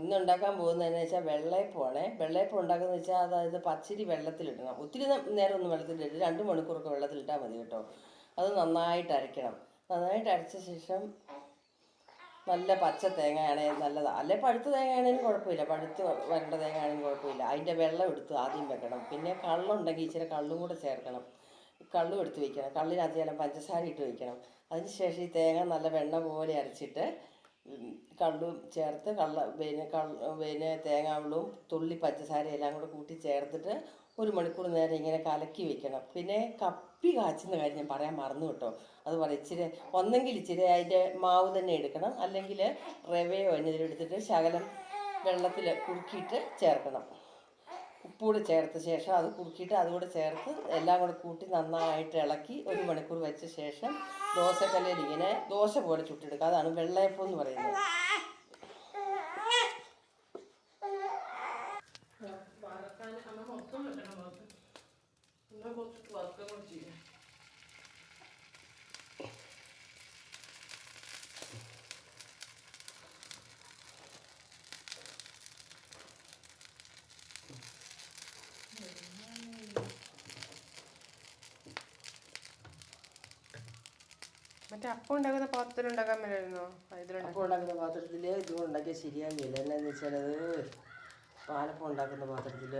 ഇന്ന് ഉണ്ടാക്കാൻ പോകുന്നതെന്ന് വെച്ചാൽ വെള്ളയപ്പമാണേ. വെള്ളയപ്പം ഉണ്ടാക്കുന്നത് വെച്ചാൽ അതായത് പച്ചരി വെള്ളത്തിലിടണം. ഒത്തിരി നേരം ഒന്നും വെള്ളത്തിലിടരുത്, 2 മണിക്കൂറൊക്കെ വെള്ളത്തിലിട്ടാൽ മതി കേട്ടോ. അത് നന്നായിട്ട് അരയ്ക്കണം. നന്നായിട്ട് അരച്ച ശേഷം നല്ല പച്ച തേങ്ങയാണെങ്കിൽ നല്ലതാണ്, അല്ലെ പഴുത്ത തേങ്ങയാണെങ്കിലും കുഴപ്പമില്ല, പഴുത്ത് വരേണ്ട തേങ്ങയാണെങ്കിലും കുഴപ്പമില്ല. അതിൻ്റെ വെള്ളം എടുത്ത് ആദ്യം വെക്കണം. പിന്നെ കള്ളുണ്ടെങ്കിൽ ഇച്ചിരി കള്ളും കൂടെ ചേർക്കണം. കള്ളും എടുത്ത് വയ്ക്കണം. കള്ളിനകത്ത് ചില പഞ്ചസാര ഇട്ട് വയ്ക്കണം. അതിന് ശേഷം ഈ തേങ്ങ നല്ല വെണ്ണ പോലെ അരച്ചിട്ട് കള്ളും ചേർത്ത് പിന്നെ തേങ്ങാവെള്ളവും തുള്ളി പഞ്ചസാരയും എല്ലാം കൂടെ കൂട്ടി ചേർത്തിട്ട് 1 മണിക്കൂർ നേരം ഇങ്ങനെ കലക്കി വെക്കണം. പിന്നെ കപ്പി കാച്ചുന്ന കാര്യം ഞാൻ പറയാൻ മറന്നു കേട്ടോ. അത് പറയാം. ഒന്നെങ്കിൽ ഇച്ചിരി അതിൻ്റെ മാവ് തന്നെ എടുക്കണം, അല്ലെങ്കിൽ റവയോ എന്തെങ്കിലും എടുത്തിട്ട് ശകലം വെള്ളത്തിൽ കുറുക്കിയിട്ട് ചേർക്കണം. ഉപ്പുകൂടി ചേർത്ത ശേഷം അത് കുറുക്കിയിട്ട് അതുകൂടെ ചേർത്ത് എല്ലാം കൂടെ കൂട്ടി നന്നായിട്ട് ഇളക്കി 1 മണിക്കൂർ വെച്ച ശേഷം ദോശക്കല്ലിൽ ഇങ്ങനെ ദോശ പോലെ ചുട്ടെടുക്കുക. അതാണ് വെള്ളയപ്പം എന്ന് പറയുന്നത്. മറ്റേ അപ്പം ഉണ്ടാക്കുന്ന പാത്രത്തിൽ ഉണ്ടാക്കാൻ പറ്റില്ലായിരുന്നോ? അപ്പം ഉണ്ടാക്കുന്ന പാത്രത്തിൽ ഇതുകൊണ്ട് ഉണ്ടാക്കിയാൽ ശരിയാകില്ല. എന്നാന്ന് വെച്ചാൽ അത് പാലപ്പം ഉണ്ടാക്കുന്ന പാത്രത്തിൽ